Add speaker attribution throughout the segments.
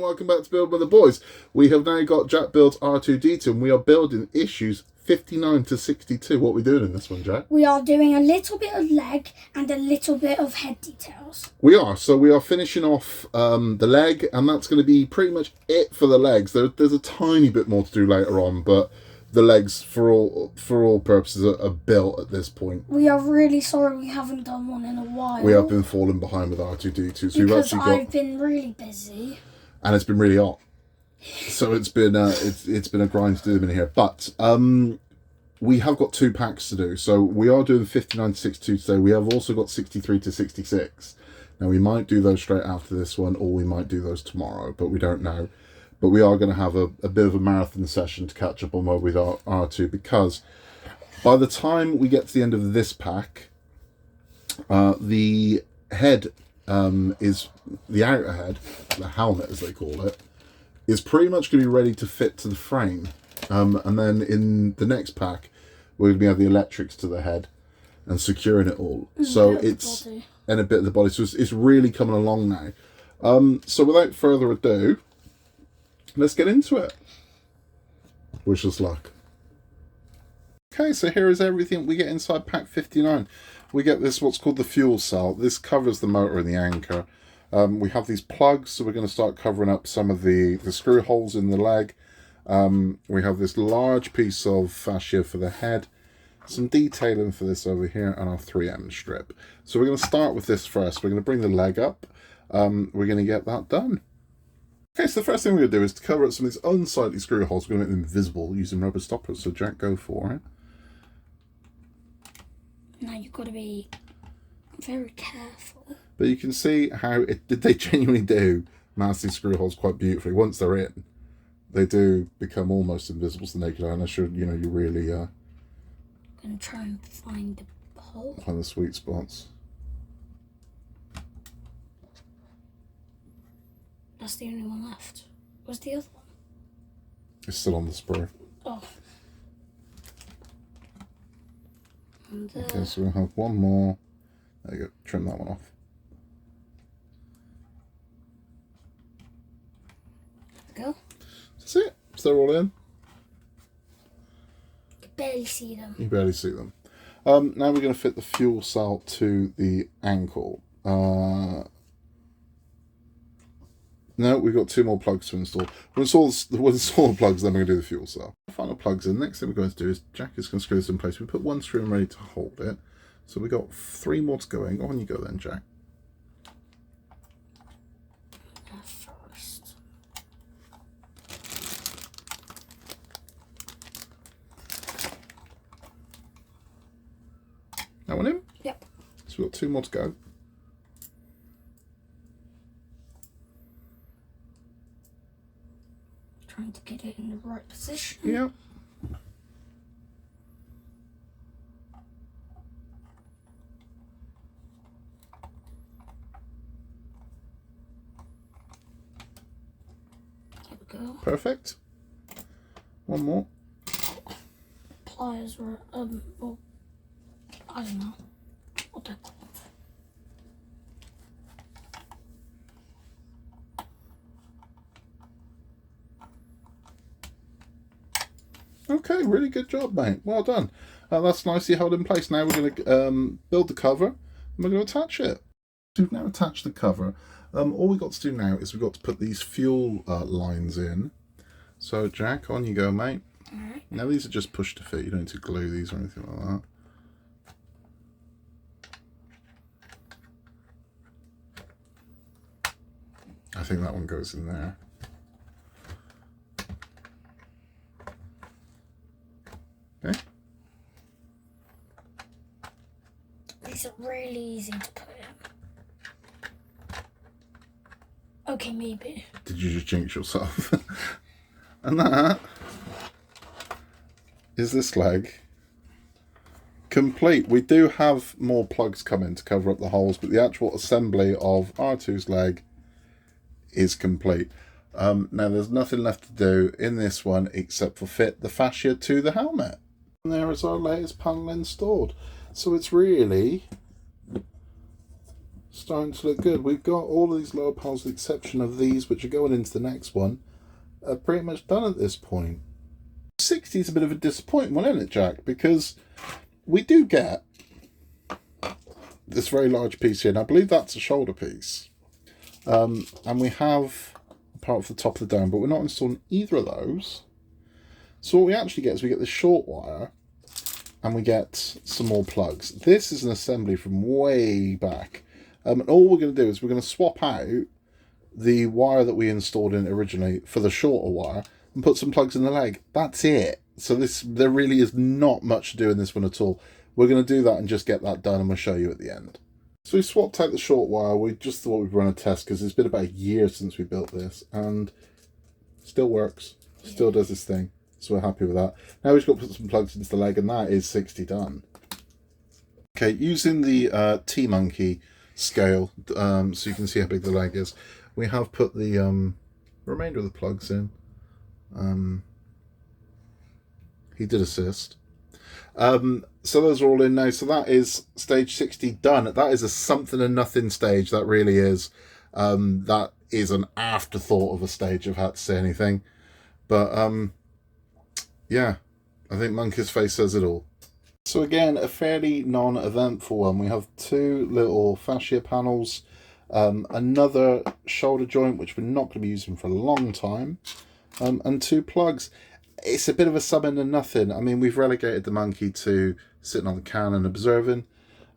Speaker 1: welcome back to Build with the Boys. We have now got Jack builds R2-D2 and we are building issues 59 to 62. What are we doing in this one, Jack?
Speaker 2: We are doing a little bit of leg and a little bit of head details.
Speaker 1: We are. So we are finishing off the leg, and that's going to be pretty much it for the legs. There's a tiny bit more to do later on, but the legs, for all purposes, are built at this point.
Speaker 2: We are really sorry we haven't done one in a while.
Speaker 1: We have been falling behind with R2-D2. So
Speaker 2: because I've been really busy.
Speaker 1: And it's been really hot. So it's been a grind to do them in here. But we have got 2 packs to do. So we are doing 59 to 62 today. We have also got 63 to 66. Now we might do those straight after this one, or we might do those tomorrow, but we don't know. But we are going to have a bit of a marathon session to catch up on where we are R2, because by the time we get to the end of this pack, the head is the outer head, the helmet as they call it, is pretty much going to be ready to fit to the frame. And then in the next pack, we're going to have the electrics to the head and securing it all. So it's and a bit of the body. So it's really coming along now. So without further ado, let's get into it. Wish us luck. Okay, so here is everything we get inside pack 59. We get this, what's called the fuel cell. This covers the motor and the anchor. We have these plugs, so we're going to start covering up some of the screw holes in the leg. We have this large piece of fascia for the head, some detailing for this over here, and our 3M strip. So we're going to start with this first. We're going to bring the leg up. We're going to get that done. Okay, so the first thing we're going to do is to cover up some of these unsightly screw holes. We're going to make them visible using rubber stoppers. So Jack, go for it.
Speaker 2: Now you've got to be very careful.
Speaker 1: But you can see how they genuinely do mask these screw holes quite beautifully. Once they're in, they do become almost invisible to the naked eye. Unless you really
Speaker 2: I'm going to try and find the hole.
Speaker 1: Find the sweet spots.
Speaker 2: That's the only one left. Where's the other one?
Speaker 1: It's still on the sprue.
Speaker 2: Oh. And,
Speaker 1: okay, so we'll have one more. There you go. Trim that one off.
Speaker 2: There we go.
Speaker 1: That's it. So they're all in.
Speaker 2: You can barely see them.
Speaker 1: You barely see them. Now we're going to fit the fuel cell to the ankle. No, we've got 2 more plugs to install. We'll install the plugs, then we're going to do the fuel cell. Final plugs in. Next thing we're going to do is Jack is going to screw this in place. We put 1 screw in ready to hold it. So we've got 3 more to go in. On you go then, Jack.
Speaker 2: First.
Speaker 1: That one in?
Speaker 2: Yep.
Speaker 1: So we've got 2 more to go.
Speaker 2: Trying to get it in the right position.
Speaker 1: Yeah.
Speaker 2: There we go.
Speaker 1: Perfect. 1 more.
Speaker 2: Pliers were, well, I don't know what they're called.
Speaker 1: Okay, really good job, mate. Well done. That's nicely held in place. Now we're going to build the cover, and we're going to attach it. We've now attached the cover. All we've got to do now is we've got to put these fuel lines in. So, Jack, on you go, mate.
Speaker 2: All right.
Speaker 1: Now, these are just push to fit. You don't need to glue these or anything like that. I think that one goes in there. Okay.
Speaker 2: These are really easy to put in. Okay, maybe.
Speaker 1: Did you just jinx yourself? And that is this leg complete. We do have more plugs coming to cover up the holes, but the actual assembly of R2's leg is complete. Now there's nothing left to do in this one except for fit the fascia to the helmet. And there is our latest panel installed. So it's really starting to look good. We've got all of these lower panels, with the exception of these, which are going into the next one, are pretty much done at this point. 60 is a bit of a disappointment, isn't it, Jack? Because we do get this very large piece here, and I believe that's a shoulder piece. And we have a part of the top of the dome, but we're not installing either of those. So what we actually get is we get the short wire, and we get some more plugs. This is an assembly from way back. And all we're going to do is we're going to swap out the wire that we installed in originally for the shorter wire and put some plugs in the leg. That's it. So there really is not much to do in this one at all. We're going to do that and just get that done, and we'll show you at the end. So we swapped out the short wire. We just thought we'd run a test because it's been about a year since we built this, and still works. Still does this thing. So we're happy with that. Now we've got to put some plugs into the leg, and that is 60 done. Okay, using the T-Monkey scale, so you can see how big the leg is, we have put the remainder of the plugs in. He did assist. So those are all in now. So that is stage 60 done. That is a something and nothing stage. That really is. That is an afterthought of a stage, if I had to say anything. But yeah, I think Monkey's face says it all. So again, a fairly non-eventful one. We have two little fascia panels, another shoulder joint, which we're not going to be using for a long time, and two plugs. It's a bit of a something and nothing. I mean, we've relegated the Monkey to sitting on the can and observing,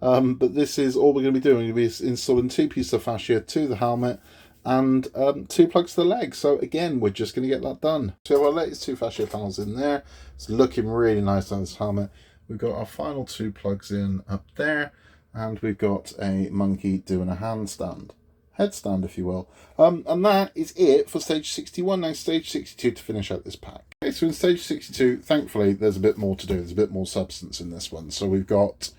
Speaker 1: but this is all we're going to be doing. We're going to be installing two pieces of fascia to the helmet and two plugs to the leg. So again, we're just going to get that done. So our latest two fascia panels in there. It's looking really nice on this helmet. We've got our final two plugs in up there, and we've got a Monkey doing a handstand. Headstand, if you will. And that is it for stage 61. Now stage 62 to finish out this pack. Okay, so in stage 62, thankfully, there's a bit more to do. There's a bit more substance in this one. So we've got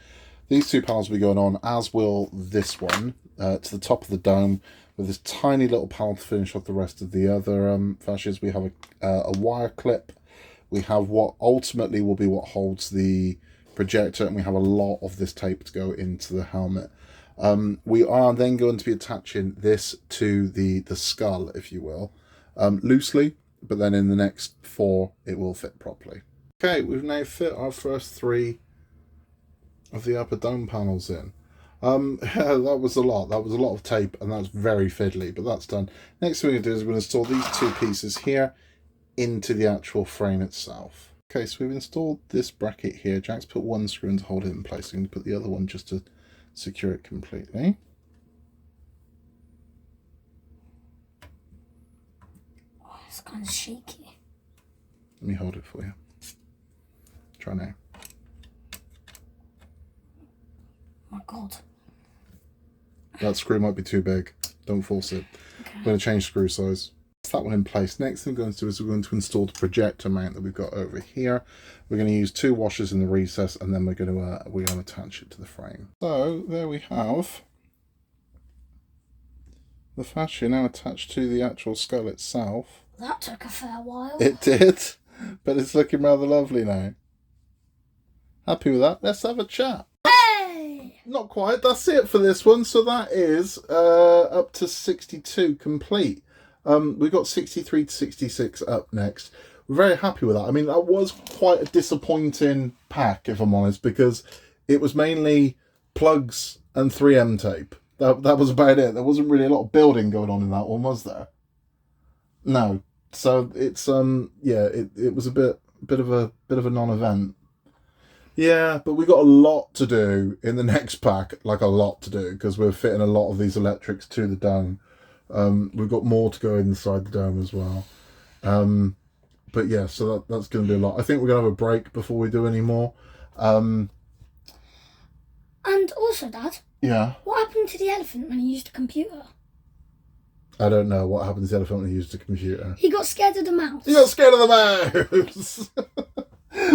Speaker 1: these two panels will be going on, as will this one, to the top of the dome, with this tiny little panel to finish off the rest of the other fascias. We have a wire clip. We have what ultimately will be what holds the projector, and we have a lot of this tape to go into the helmet. We are then going to be attaching this to the skull, if you will, loosely, but then in the next 4 it will fit properly. Okay, we've now fit our first 3 of the upper dome panels in. That was a lot. That was a lot of tape, and that's very fiddly, but that's done. Next thing we're going to do is we're going to install these 2 pieces here into the actual frame itself. Okay, so we've installed this bracket here. Jack's put one screw in to hold it in place. I'm going to put the other one just to secure it completely.
Speaker 2: Oh, it's kind of shaky.
Speaker 1: Let me hold it for you. Try now.
Speaker 2: Oh my God.
Speaker 1: That screw might be too big. Don't force it. Okay. I'm going to change screw size. That one in place. Next thing we're going to do is we're going to install the projector mount that we've got over here. We're going to use 2 washers in the recess, and then we're going to attach it to the frame. So there we have the fascia now attached to the actual skull itself.
Speaker 2: That took a fair while.
Speaker 1: It did, but it's looking rather lovely now. Happy with that? Let's have a chat.
Speaker 2: Hey!
Speaker 1: Not quite. That's it for this one. So that is up to 62 complete. We've got 63 to 66 up next. We're very happy with that. I mean, that was quite a disappointing pack, if I'm honest, because it was mainly plugs and 3M tape. That was about it. There wasn't really a lot of building going on in that one, was there? No. So it's yeah, it was a bit of a non-event. Yeah, but we got a lot to do in the next pack, like a lot to do, because we're fitting a lot of these electrics to the dome. We've got more to go inside the dome as well. But yeah, so that's going to be a lot. I think we're going to have a break before we do any more.
Speaker 2: And also, Dad.
Speaker 1: Yeah?
Speaker 2: What happened to the elephant when he used a computer?
Speaker 1: I don't know what happened to the elephant when he used a computer.
Speaker 2: He got scared of the mouse.
Speaker 1: He got scared of the mouse!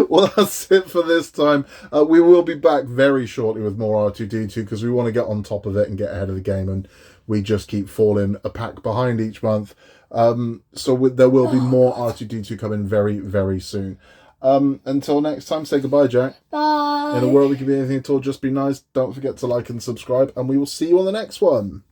Speaker 1: Well, that's it for this time. We will be back very shortly with more R2-D2 because we want to get on top of it and get ahead of the game, and we just keep falling a pack behind each month. So there will be more R2-D2 coming very, very soon. Until next time, say goodbye, Jack.
Speaker 2: Bye.
Speaker 1: In a world that can be anything at all, just be nice. Don't forget to like and subscribe, and we will see you on the next one.